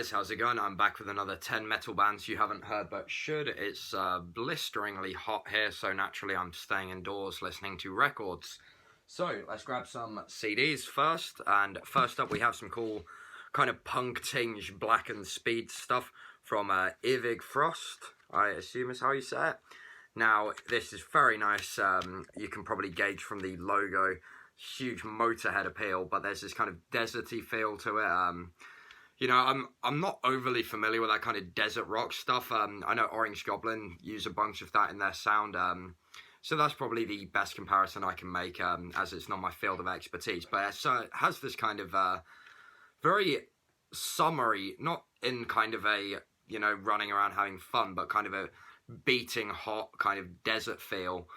guys, how's it going? I'm back with another 10 metal bands you haven't heard but should. It's blisteringly hot here, so naturally I'm staying indoors listening to records. So let's grab some CDs first, and first up we have some cool kind of punk-tinged black and speed stuff from Ewig Frost, I assume is how you say it. Now, this is very nice. You can probably gauge from the logo, huge Motorhead appeal, but there's this kind of deserty feel to it. You know, I'm not overly familiar with that kind of desert rock stuff. I know Orange Goblin use a bunch of that in their sound. So that's probably the best comparison I can make, as it's not my field of expertise. But it has this kind of very summery, not in kind of a, you know, running around having fun, but kind of a beating hot kind of desert feel.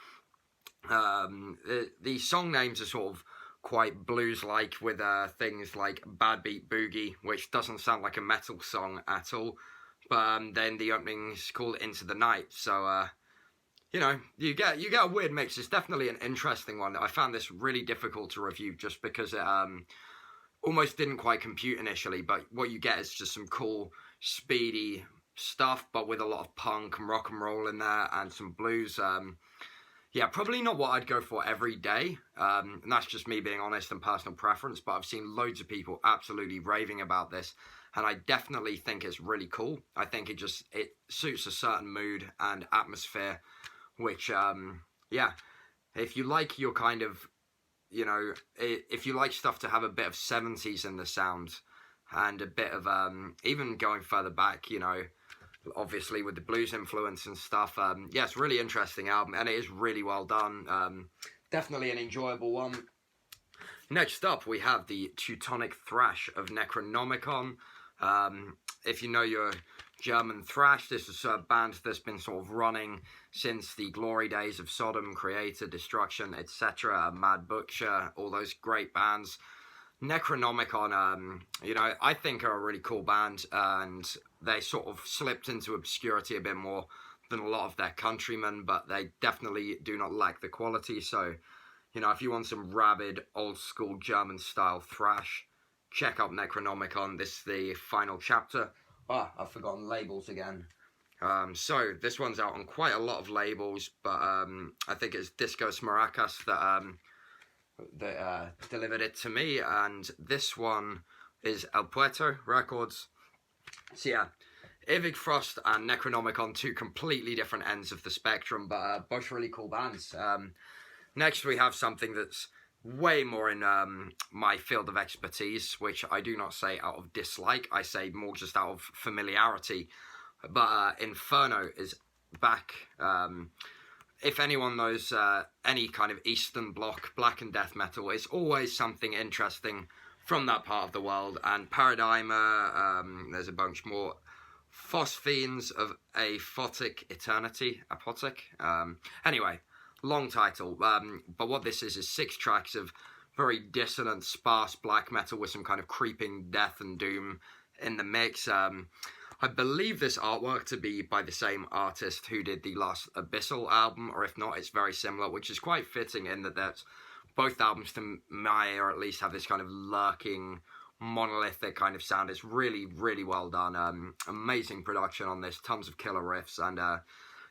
The song names are sort of quite blues-like, with things like Bad Beat Boogie, which doesn't sound like a metal song at all, but then the opening's called Into the Night, so you know, you get a weird mix. It's definitely an interesting one. I found this really difficult to review just because it almost didn't quite compute initially, but what you get is just some cool, speedy stuff, but with a lot of punk and rock and roll in there, and some blues. Yeah, probably not what I'd go for every day, and that's just me being honest and personal preference, but I've seen loads of people absolutely raving about this, and I definitely think it's really cool. I think it suits a certain mood and atmosphere, which, yeah, if you like your kind of, you know, if you like stuff to have a bit of 70s in the sound, and a bit of, even going further back, you know, obviously with the blues influence and stuff. Yeah, it's a really interesting album, and it is really well done. Definitely an enjoyable one. Next up, we have the Teutonic Thrash of Necronomicon. If you know your German thrash, this is a band that's been sort of running since the glory days of Sodom, Creator, Destruction, etc., Mad Butcher, all those great bands. Necronomicon, you know, I think are a really cool band, and they sort of slipped into obscurity a bit more than a lot of their countrymen, but they definitely do not lack the quality. So, you know, if you want some rabid, old-school German-style thrash, check out Necronomicon. This is the final chapter. Ah, I've forgotten labels again. So, this one's out on quite a lot of labels, but I think it's Discos Maracas that delivered it to me, and this one is El Puerto Records. So yeah, Irvig Frost and Necronomicon, two completely different ends of the spectrum, but both really cool bands. Next we have something that's way more in my field of expertise, which I do not say out of dislike, I say more just out of familiarity, but Inferno is back. If anyone knows any kind of Eastern Bloc black and death metal, it's always something interesting from that part of the world. And Paradigma, there's a bunch more. Phosphenes of Aphotic Eternity. Aphotic? Anyway, long title. But what this is 6 tracks of very dissonant, sparse black metal with some kind of creeping death and doom in the mix. I believe this artwork to be by the same artist who did the last Abyssal album, or if not, it's very similar, which is quite fitting in that that's both albums to my, or at least have this kind of lurking, monolithic kind of sound. It's really, really well done. Amazing production on this, tons of killer riffs, and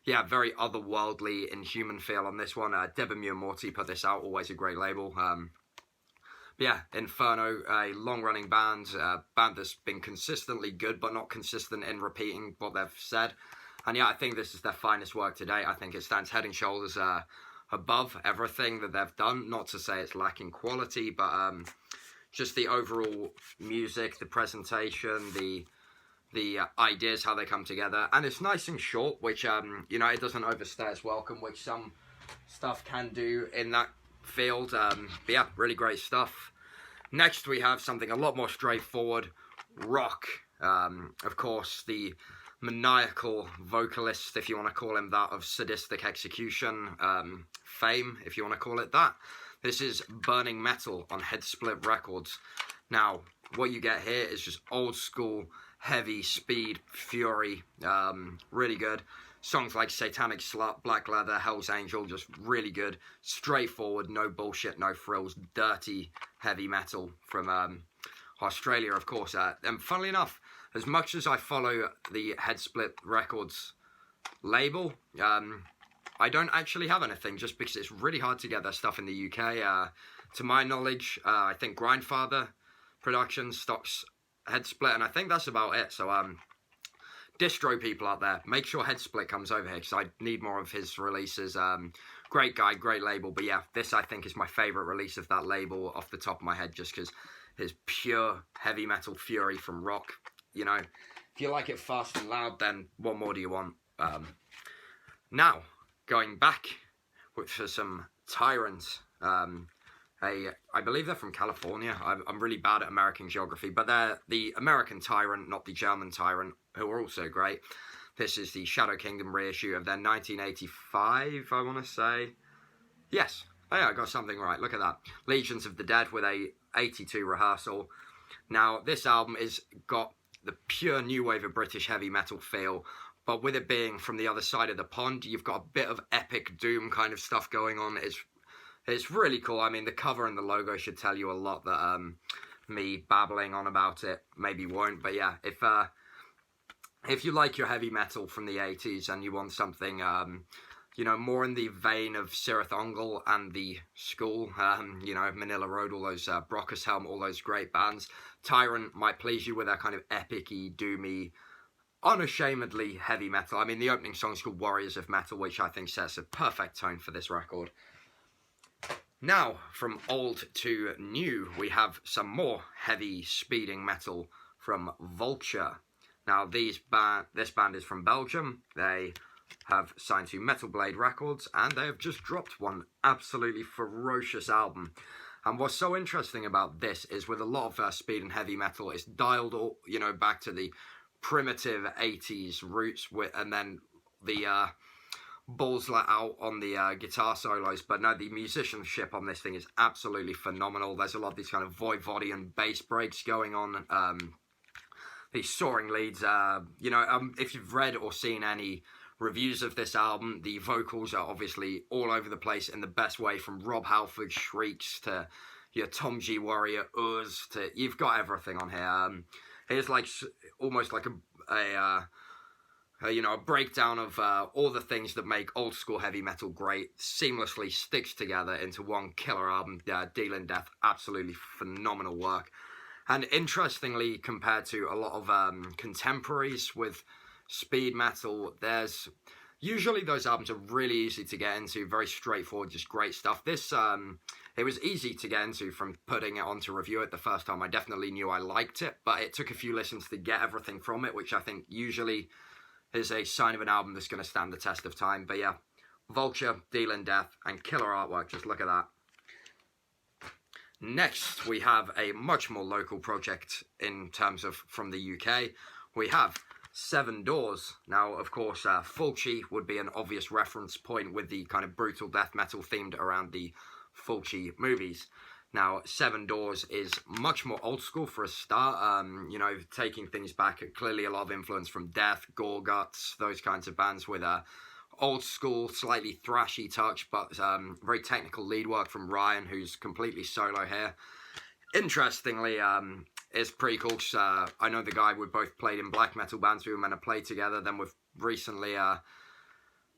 yeah, very otherworldly, inhuman feel on this one. Debamure Morty put this out, always a great label. Yeah, Inferno, a long-running band, band that's been consistently good, but not consistent in repeating what they've said. And yeah, I think this is their finest work to date. I think it stands head and shoulders above everything that they've done. Not to say it's lacking quality, but just the overall music, the presentation, the ideas, how they come together. And it's nice and short, which, you know, it doesn't overstay its welcome, which some stuff can do in that field. But yeah, really great stuff. Next we have something a lot more straightforward, rock. Of course, the maniacal vocalist, if you want to call him that, of Sadistic Execution fame, if you want to call it that. This is Burning Metal on Headsplit Records. Now, what you get here is just old school, heavy speed, fury, really good. Songs like Satanic Slut, Black Leather, Hell's Angel, just really good. Straightforward, no bullshit, no frills, dirty heavy metal from Australia, of course. And funnily enough, as much as I follow the Headsplit Records label, I don't actually have anything, just because it's really hard to get their stuff in the UK. To my knowledge, I think Grindfather Productions stocks Headsplit, and I think that's about it. So Distro people out there, make sure Headsplit comes over here, because I need more of his releases. Great guy, great label. But yeah, this I think is my favourite release of that label off the top of my head, just because his pure heavy metal fury from rock. You know, if you like it fast and loud, then what more do you want? Now, going back for some Tyrant. I believe they're from California. I'm really bad at American geography, but they're the American Tyrant, not the German Tyrant, who are also great. This is the Shadow Kingdom reissue of their 1985, I want to say. Yes, oh yeah, I got something right. Look at that. Legions of the Dead with a 82 rehearsal. Now, this album is got the pure new wave of British heavy metal feel, but with it being from the other side of the pond, you've got a bit of epic doom kind of stuff going on. It's really cool. I mean, the cover and the logo should tell you a lot that me babbling on about it maybe won't. But yeah, if you like your heavy metal from the 80s and you want something, you know, more in the vein of Cirith Ungol and the School, you know, Manila Road, all those Brockushelm, all those great bands, Tyrant might please you with that kind of epic-y, doomy, unashamedly heavy metal. I mean, the opening song is called Warriors of Metal, which I think sets a perfect tone for this record. Now, from old to new, we have some more heavy speeding metal from Vulture. Now, this band is from Belgium. They have signed to Metal Blade Records, and they have just dropped one absolutely ferocious album. And what's so interesting about this is, with a lot of speed and heavy metal, it's dialed all, you know, back to the primitive 80s roots, and then the balls let out on the guitar solos. But no, the musicianship on this thing is absolutely phenomenal. There's a lot of these kind of Voivodian bass breaks going on, these soaring leads. You know, if you've read or seen any reviews of this album, the vocals are obviously all over the place in the best way, from Rob Halford's shrieks to your Tom G. Warrior to you've got everything on here. It's like almost like you know, a breakdown of all the things that make old school heavy metal great, seamlessly sticks together into one killer album. Dealing Death, absolutely phenomenal work. And interestingly, compared to a lot of contemporaries with speed metal, there's usually those albums are really easy to get into, very straightforward, just great stuff. This it was easy to get into from putting it on to review it the first time. I definitely knew I liked it, but it took a few listens to get everything from it, which I think usually is a sign of an album that's going to stand the test of time. But yeah, Vulture, Dealing Death, and killer artwork, just look at that. Next, we have a much more local project in terms of from the UK. We have Seven Doors. Now, of course, Fulci would be an obvious reference point with the kind of brutal death metal themed around the Fulci movies. Now, Seven Doors is much more old school for a start, you know, taking things back. Clearly a lot of influence from Death, Gore Guts, those kinds of bands with a old school, slightly thrashy touch, but very technical lead work from Ryan, who's completely solo here. Interestingly, it's pretty cool. I know the guy, we both played in black metal bands. We were meant to play together. Then we've recently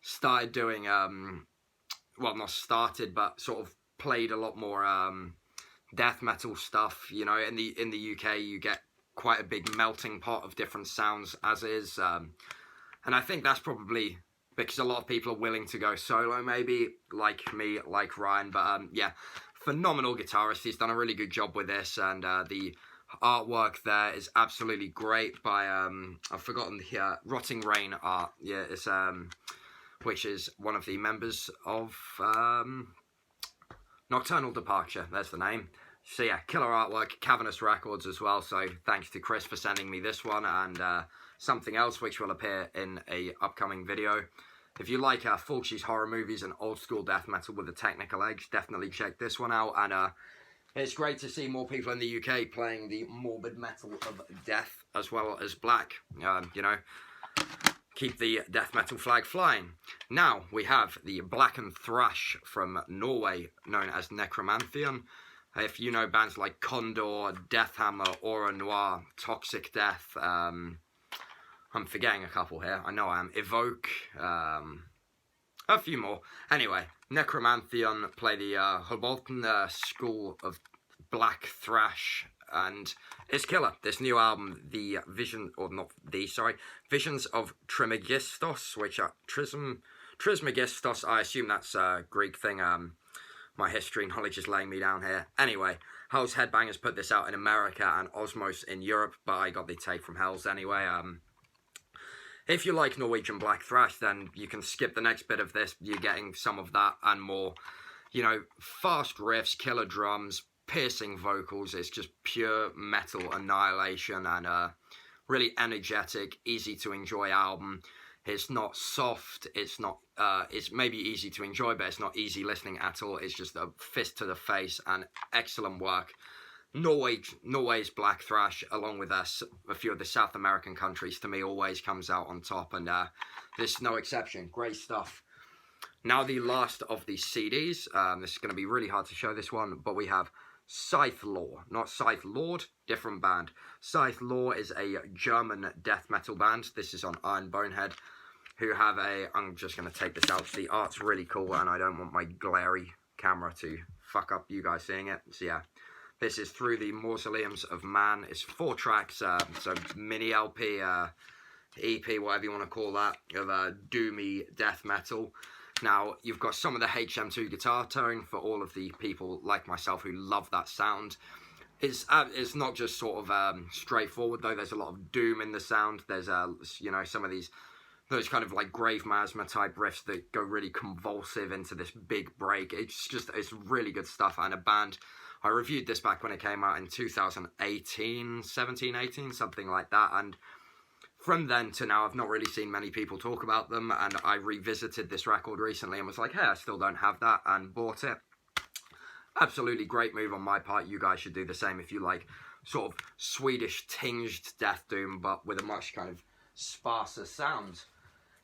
started doing, well, not started, but sort of played a lot more death metal stuff. You know, in the UK, you get quite a big melting pot of different sounds as is. And I think that's probably because a lot of people are willing to go solo, maybe, like me, like Ryan. But yeah, phenomenal guitarist. He's done a really good job with this, and the artwork there is absolutely great by I've forgotten the Rotting Rain art. Yeah, it's which is one of the members of Nocturnal Departure. There's the name. So yeah, killer artwork, Cavernous Records as well. So thanks to Chris for sending me this one, and something else which will appear in a upcoming video. If you like Fulci's horror movies and old school death metal with a technical edge, definitely check this one out. And it's great to see more people in the UK playing the morbid metal of death as well as black. You know, keep the death metal flag flying. Now we have the black and thrash from Norway, known as Nekromantheon. If you know bands like Condor, Deathhammer, Aura Noir, Toxic Death, I'm forgetting a couple here. I know I am. Evoke, a few more. Anyway, Nekromantheon play the Hobolton school of black thrash, and it's killer. This new album, the Visions of Trismegistos, which are Trismegistos. I assume that's a Greek thing. My history knowledge is laying me down here. Anyway, Hell's Headbangers put this out in America and Osmos in Europe, but I got the tape from Hell's anyway. If you like Norwegian black thrash, then you can skip the next bit of this. You're getting some of that and more. You know, fast riffs, killer drums, piercing vocals. It's just pure metal annihilation, and really energetic, easy to enjoy album. It's not soft, it's not, it's maybe easy to enjoy, but it's not easy listening at all. It's just a fist to the face and excellent work. Norway's black thrash, along with a few of the South American countries, to me always comes out on top, and this is no exception. Great stuff. Now the last of these CDs, this is going to be really hard to show this one, but we have Scythe Law, not Scythe Lord, different band. Scythe Law is a German death metal band. This is on Iron Bonehead, who have I'm just going to take this out. The art's really cool, and I don't want my glary camera to fuck up you guys seeing it. So yeah, this is Through the Mausoleums of Man. It's 4 tracks, so mini LP, EP, whatever you want to call that, of doomy death metal. Now, you've got some of the HM2 guitar tone for all of the people like myself who love that sound. It's not just sort of straightforward, though. There's a lot of doom in the sound. There's, you know, some of those kind of like grave miasma type riffs that go really convulsive into this big break. It's really good stuff, and a band. I reviewed this back when it came out in 2018, 17, 18, something like that, and from then to now, I've not really seen many people talk about them, and I revisited this record recently and was like, hey, I still don't have that, and bought it. Absolutely great move on my part. You guys should do the same if you like sort of Swedish tinged death doom, but with a much kind of sparser sound.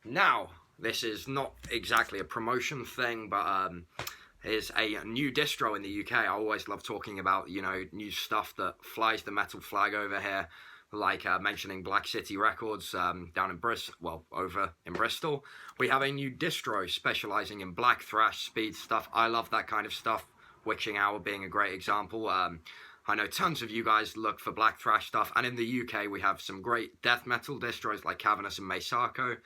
Now, this is not exactly a promotion thing, but is a new distro in the UK. I always love talking about, you know, new stuff that flies the metal flag over here. Like mentioning Black City Records down in over in Bristol. We have a new distro specialising in black thrash, speed stuff. I love that kind of stuff, Witching Hour being a great example. I know tons of you guys look for black thrash stuff, and in the UK we have some great death metal distros like Cavernous and Meysarco,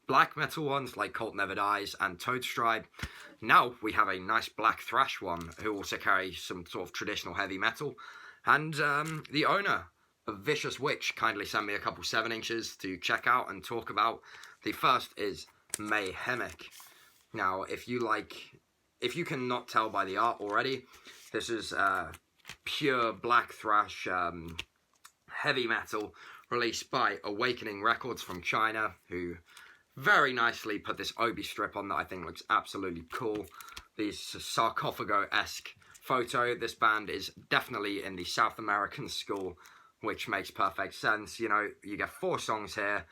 black metal ones like Cult Never Dies and Toadstride. Now we have a nice black thrash one who also carries some sort of traditional heavy metal, and the owner Vicious Witch kindly sent me a couple 7-inches to check out and talk about. The first is Mayhemic. Now, if you can not tell by the art already, this is pure black thrash heavy metal released by Awakening Records from China, who very nicely put this obi strip on that I think looks absolutely cool. This sarcophago-esque photo. This band is definitely in the South American school, which makes perfect sense. You know, you get 4 songs here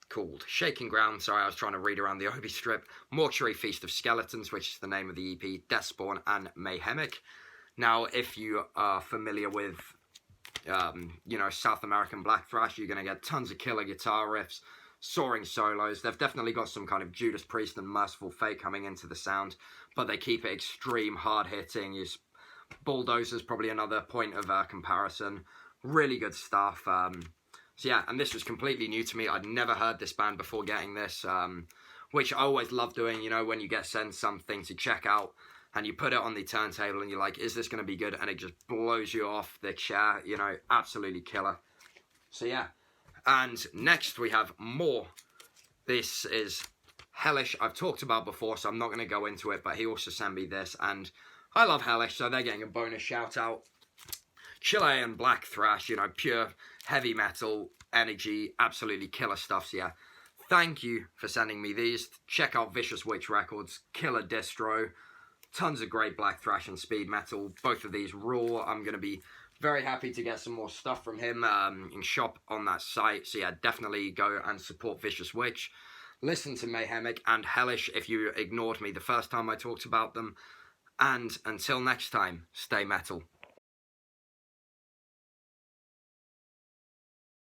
called Shaking Ground. Sorry, I was trying to read around the obi strip. Mortuary Feast of Skeletons, which is the name of the EP. Deathspawn and Mayhemic. Now, if you are familiar with, you know, South American black thrash, you're going to get tons of killer guitar riffs, soaring solos. They've definitely got some kind of Judas Priest and Merciful Fate coming into the sound, but they keep it extreme, hard-hitting. Bulldozer's probably another point of comparison. Really good stuff. So yeah, and this was completely new to me. I'd never heard this band before getting this, which I always love doing, you know, when you get sent something to check out and you put it on the turntable and you're like, is this going to be good? And it just blows you off the chair, you know, absolutely killer. So yeah, and next we have more. This is Hellish, I've talked about before, so I'm not going to go into it, but he also sent me this, and I love Hellish, so they're getting a bonus shout out. Chilean black thrash, you know, pure heavy metal energy, absolutely killer stuff. So yeah, thank you for sending me these. Check out Vicious Witch Records, killer distro, tons of great black thrash and speed metal. Both of these raw. I'm going to be very happy to get some more stuff from him in shop on that site. So yeah, definitely go and support Vicious Witch. Listen to Mayhemic and Hellish if you ignored me the first time I talked about them. And until next time, stay metal.